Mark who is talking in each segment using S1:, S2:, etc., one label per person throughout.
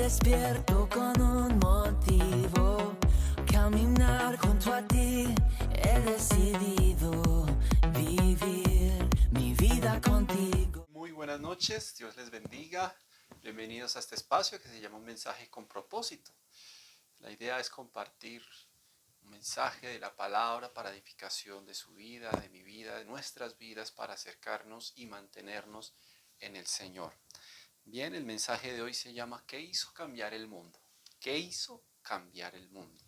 S1: despierto con un motivo, caminar junto a ti. He decidido vivir mi vida contigo.
S2: Muy buenas noches, Dios les bendiga. Bienvenidos a este espacio que se llama Un Mensaje con Propósito. La idea es compartir un mensaje de la palabra para edificación de su vida, de mi vida, de nuestras vidas, para acercarnos y mantenernos en el Señor. Bien, el mensaje de hoy se llama ¿Qué hizo cambiar el mundo? ¿Qué hizo cambiar el mundo?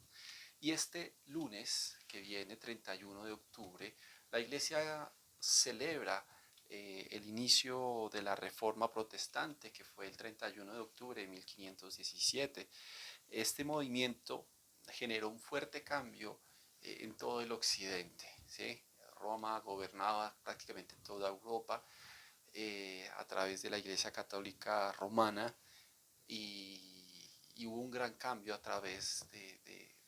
S2: Y este lunes que viene, 31 de octubre, la iglesia celebra el inicio de la Reforma Protestante, que fue el 31 de octubre de 1517. Este movimiento generó un fuerte cambio en todo el occidente, ¿sí? Roma gobernaba prácticamente toda Europa a través de la Iglesia Católica Romana y hubo un gran cambio a través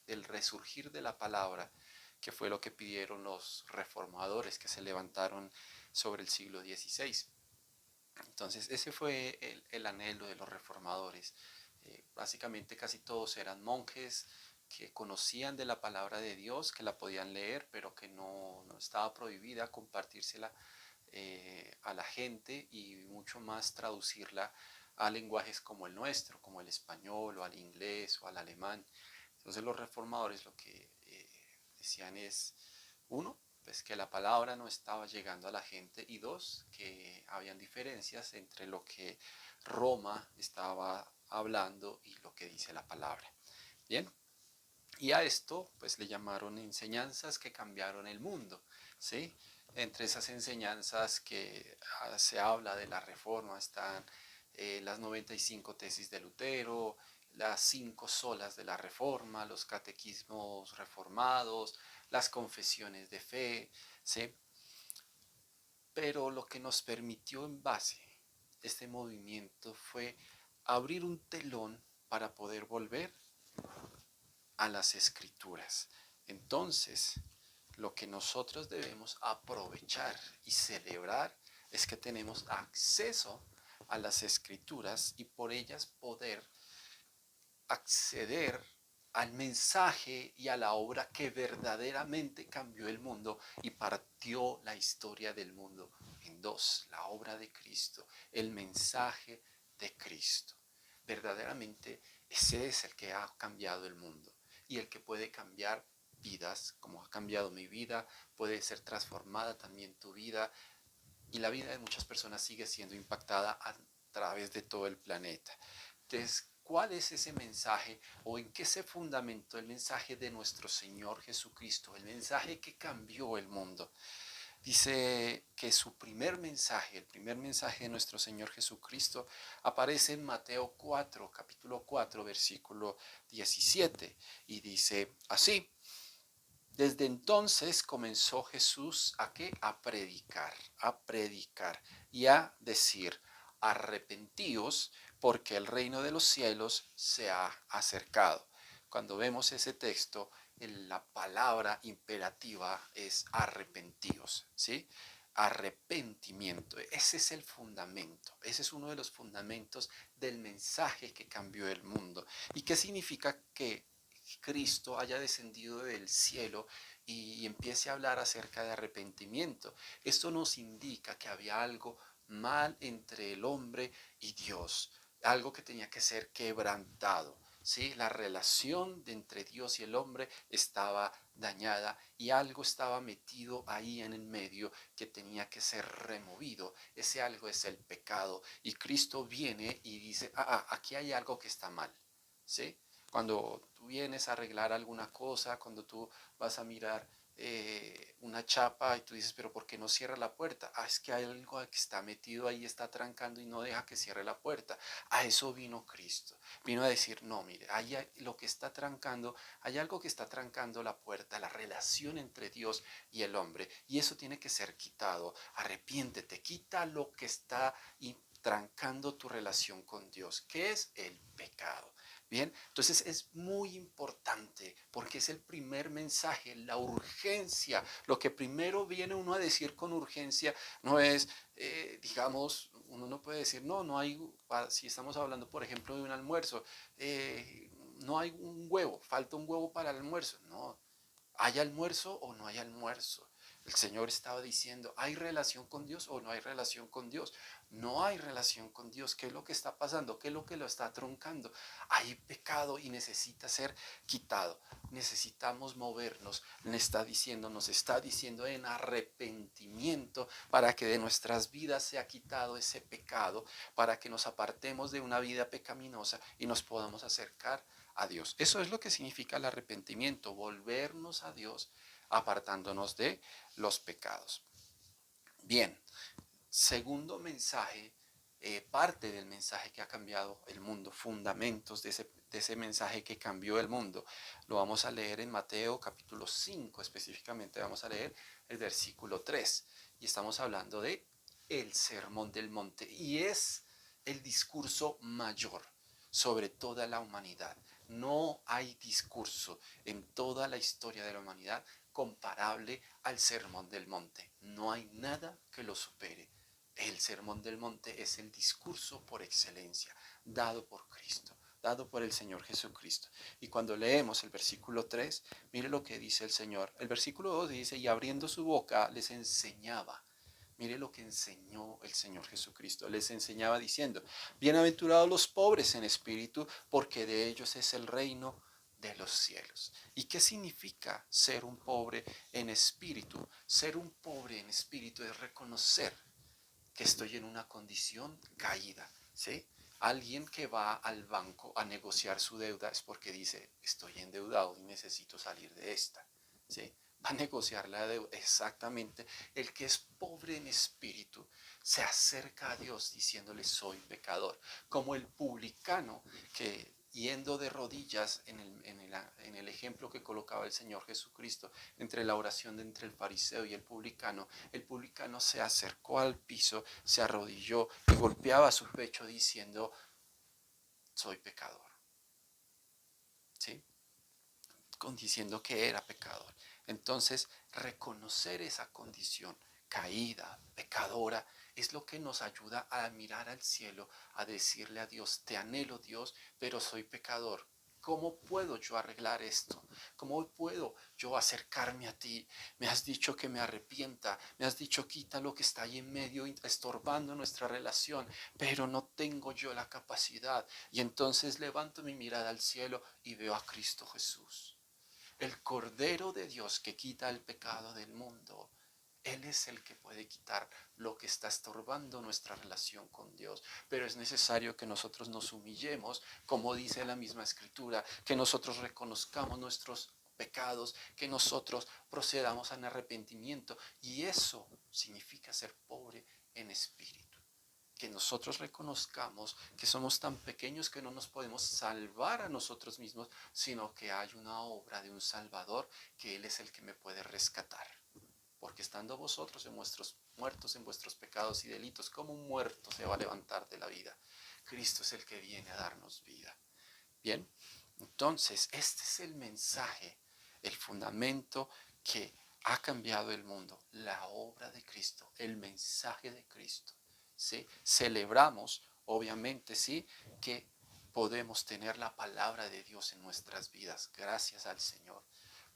S2: del resurgir de la palabra, que fue lo que pidieron los reformadores que se levantaron sobre el siglo XVI. Entonces ese fue el anhelo de los reformadores. Básicamente casi todos eran monjes que conocían de la palabra de Dios, que la podían leer, pero que no estaba prohibida compartírsela a la gente y mucho más traducirla a lenguajes como el nuestro, como el español o al inglés o al alemán. Entonces los reformadores lo que decían es, uno, pues que la palabra no estaba llegando a la gente, y dos, que habían diferencias entre lo que Roma estaba hablando y lo que dice la palabra. Bien, y a esto pues le llamaron enseñanzas que cambiaron el mundo, ¿sí? Entre esas enseñanzas que se habla de la Reforma están las 95 tesis de Lutero, las 5 solas de la Reforma, los catequismos reformados, las confesiones de fe, ¿sí? Pero lo que nos permitió en base este movimiento fue abrir un telón para poder volver a las Escrituras. Entonces, lo que nosotros debemos aprovechar y celebrar es que tenemos acceso a las Escrituras y por ellas poder acceder al mensaje y a la obra que verdaderamente cambió el mundo y partió la historia del mundo en dos: la obra de Cristo, el mensaje de Cristo. Verdaderamente ese es el que ha cambiado el mundo y el que puede cambiar vidas, como ha cambiado mi vida. Puede ser transformada también tu vida, y la vida de muchas personas sigue siendo impactada a través de todo el planeta. Entonces, ¿cuál es ese mensaje o en qué se fundamentó el mensaje de nuestro Señor Jesucristo, el mensaje que cambió el mundo? Dice que su primer mensaje, el primer mensaje de nuestro Señor Jesucristo, aparece en Mateo 4, capítulo 4, versículo 17, y dice así: desde entonces comenzó Jesús ¿a qué? A predicar y a decir: arrepentíos, porque el reino de los cielos se ha acercado. Cuando vemos ese texto, la palabra imperativa es arrepentíos, ¿sí? Arrepentimiento, ese es el fundamento, ese es uno de los fundamentos del mensaje que cambió el mundo. ¿Y qué significa que Cristo haya descendido del cielo y empiece a hablar acerca de arrepentimiento? Esto nos indica que había algo mal entre el hombre y Dios, algo que tenía que ser quebrantado, ¿sí? La relación entre Dios y el hombre estaba dañada y algo estaba metido ahí en el medio que tenía que ser removido. Ese algo es el pecado, y Cristo viene y dice: aquí hay algo que está mal, ¿sí? Cuando tú vienes a arreglar alguna cosa, cuando tú vas a mirar una chapa y tú dices: pero ¿por qué no cierra la puerta? Es que hay algo que está metido ahí, está trancando y no deja que cierre la puerta. A eso vino Cristo. Vino a decir: no, mire, hay lo que está trancando, hay algo que está trancando la puerta, la relación entre Dios y el hombre, y eso tiene que ser quitado. Arrepiéntete, quita lo que está trancando tu relación con Dios, que es el pecado. Bien, entonces es muy importante porque es el primer mensaje, la urgencia. Lo que primero viene uno a decir con urgencia no es, digamos, uno no puede decir, no hay, si estamos hablando, por ejemplo, de un almuerzo, no hay un huevo, falta un huevo para el almuerzo. No, ¿hay almuerzo o no hay almuerzo? El Señor estaba diciendo, ¿hay relación con Dios o no hay relación con Dios? No hay relación con Dios. ¿Qué es lo que está pasando? ¿Qué es lo que lo está truncando? Hay pecado y necesita ser quitado. Necesitamos movernos. Nos está diciendo en arrepentimiento para que de nuestras vidas sea quitado ese pecado, para que nos apartemos de una vida pecaminosa y nos podamos acercar a Dios. Eso es lo que significa el arrepentimiento, volvernos a Dios apartándonos de los pecados. Bien, segundo mensaje, parte del mensaje que ha cambiado el mundo, fundamentos de ese mensaje que cambió el mundo. Lo vamos a leer en Mateo capítulo 5, específicamente vamos a leer el versículo 3. Y estamos hablando de el Sermón del Monte. Y es el discurso mayor sobre toda la humanidad. No hay discurso en toda la historia de la humanidad comparable al Sermón del Monte. No hay nada que lo supere. El Sermón del Monte es el discurso por excelencia, dado por Cristo, dado por el Señor Jesucristo. Y cuando leemos el versículo 3, mire lo que dice el Señor. El versículo 2 dice, y abriendo su boca les enseñaba. Mire lo que enseñó el Señor Jesucristo. Les enseñaba diciendo, bienaventurados los pobres en espíritu, porque de ellos es el reino de los cielos. ¿Y qué significa ser un pobre en espíritu? Ser un pobre en espíritu es reconocer que estoy en una condición caída, ¿sí? Alguien que va al banco a negociar su deuda es porque dice, estoy endeudado y necesito salir de esta, ¿sí? Va a negociar la deuda. Exactamente. El que es pobre en espíritu se acerca a Dios diciéndole, soy pecador. Como el publicano que yendo de rodillas en el ejemplo que colocaba el Señor Jesucristo entre la oración entre el fariseo y el publicano se acercó al piso, se arrodilló y golpeaba su pecho diciendo, soy pecador, ¿sí? Diciendo que era pecador. Entonces, reconocer esa condición caída, pecadora, es lo que nos ayuda a mirar al cielo, a decirle a Dios, te anhelo Dios, pero soy pecador. ¿Cómo puedo yo arreglar esto? ¿Cómo puedo yo acercarme a ti? Me has dicho que me arrepienta, me has dicho quita lo que está ahí en medio estorbando nuestra relación, pero no tengo yo la capacidad. Y entonces levanto mi mirada al cielo y veo a Cristo Jesús, el Cordero de Dios que quita el pecado del mundo. Él es el que puede quitar lo que está estorbando nuestra relación con Dios. Pero es necesario que nosotros nos humillemos, como dice la misma Escritura, que nosotros reconozcamos nuestros pecados, que nosotros procedamos en arrepentimiento. Y eso significa ser pobre en espíritu. Que nosotros reconozcamos que somos tan pequeños que no nos podemos salvar a nosotros mismos, sino que hay una obra de un Salvador, que Él es el que me puede rescatar. Porque estando vosotros muertos en vuestros pecados y delitos, como un muerto se va a levantar de la vida. Cristo es el que viene a darnos vida. Bien, entonces este es el mensaje, el fundamento que ha cambiado el mundo, la obra de Cristo, el mensaje de Cristo. ¿Sí? Celebramos, obviamente, sí, que podemos tener la palabra de Dios en nuestras vidas, gracias al Señor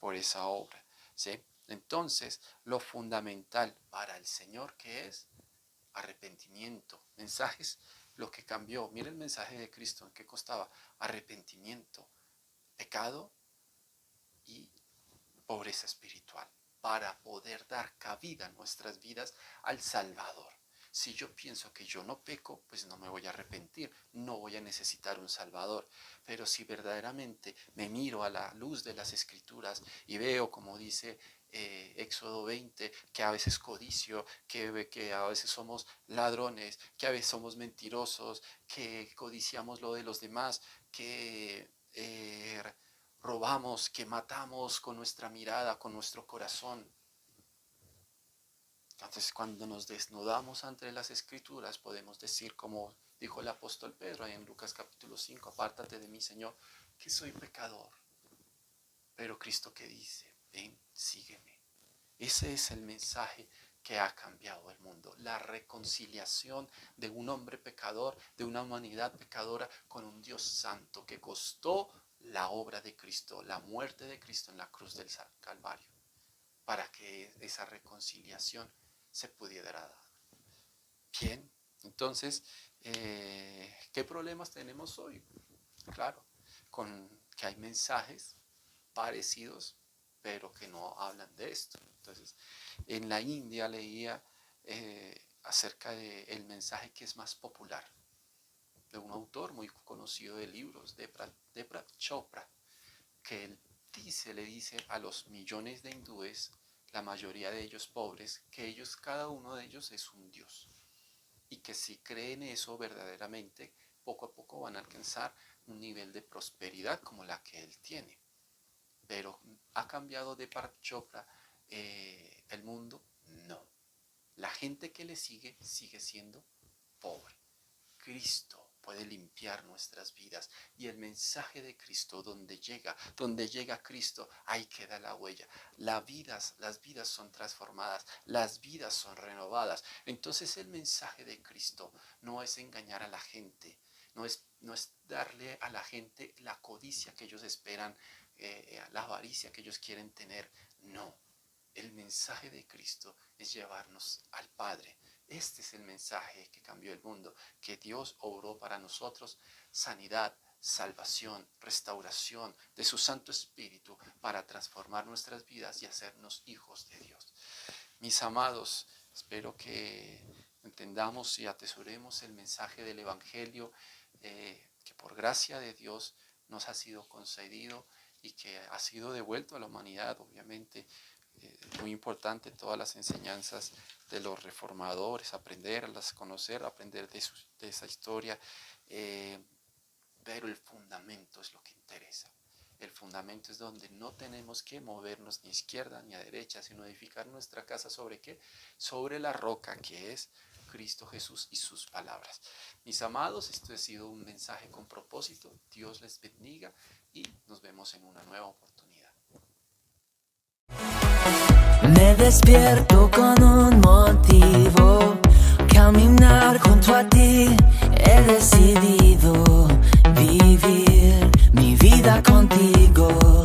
S2: por esa obra, ¿sí? Entonces, lo fundamental para el Señor, que es arrepentimiento, mensajes, lo que cambió, mira el mensaje de Cristo, ¿en qué costaba? Arrepentimiento, pecado y pobreza espiritual, para poder dar cabida en nuestras vidas al Salvador. Si yo pienso que yo no peco, pues no me voy a arrepentir, no voy a necesitar un Salvador. Pero si verdaderamente me miro a la luz de las Escrituras y veo, como dice Éxodo 20, que a veces codicio, que a veces somos ladrones, que a veces somos mentirosos, que codiciamos lo de los demás, que robamos, que matamos con nuestra mirada, con nuestro corazón. Entonces, cuando nos desnudamos ante las Escrituras, podemos decir, como dijo el apóstol Pedro en Lucas capítulo 5, apártate de mí, Señor, que soy pecador. Pero Cristo, ¿qué dice? Ven, sígueme. Ese es el mensaje que ha cambiado el mundo. La reconciliación de un hombre pecador, de una humanidad pecadora con un Dios santo que costó la obra de Cristo, la muerte de Cristo en la cruz del Calvario, para que esa reconciliación se pudiera dar. Bien, entonces, ¿qué problemas tenemos hoy? Claro, con que hay mensajes parecidos, pero que no hablan de esto. Entonces, en la India leía acerca del mensaje que es más popular, de un autor muy conocido de libros, Deepak Chopra, que él le dice a los millones de hindúes, la mayoría de ellos pobres, que cada uno de ellos es un dios. Y que si creen eso verdaderamente, poco a poco van a alcanzar un nivel de prosperidad como la que él tiene. Pero ¿ha cambiado Deepak Chopra el mundo? No. La gente que le sigue siendo pobre. Cristo puede limpiar nuestras vidas, y el mensaje de Cristo donde llega Cristo, ahí queda la huella. Las vidas son transformadas, las vidas son renovadas. Entonces el mensaje de Cristo no es engañar a la gente, no es darle a la gente la codicia que ellos esperan, la avaricia que ellos quieren tener. No, el mensaje de Cristo es llevarnos al Padre. Este es el mensaje que cambió el mundo, que Dios obró para nosotros sanidad, salvación, restauración de su Santo Espíritu para transformar nuestras vidas y hacernos hijos de Dios. Mis amados, espero que entendamos y atesoremos el mensaje del Evangelio que por gracia de Dios nos ha sido concedido y que ha sido devuelto a la humanidad, obviamente. Muy importante todas las enseñanzas de los reformadores, aprenderlas, conocer, aprender de esa historia, pero el fundamento es lo que interesa. El fundamento es donde no tenemos que movernos ni a izquierda ni a derecha, sino edificar nuestra casa ¿sobre qué? Sobre la roca que es Cristo Jesús y sus palabras. Mis amados, esto ha sido un mensaje con propósito. Dios les bendiga y nos vemos en una nueva oportunidad.
S1: Me despierto con un motivo, caminar junto a ti. He decidido vivir mi vida contigo.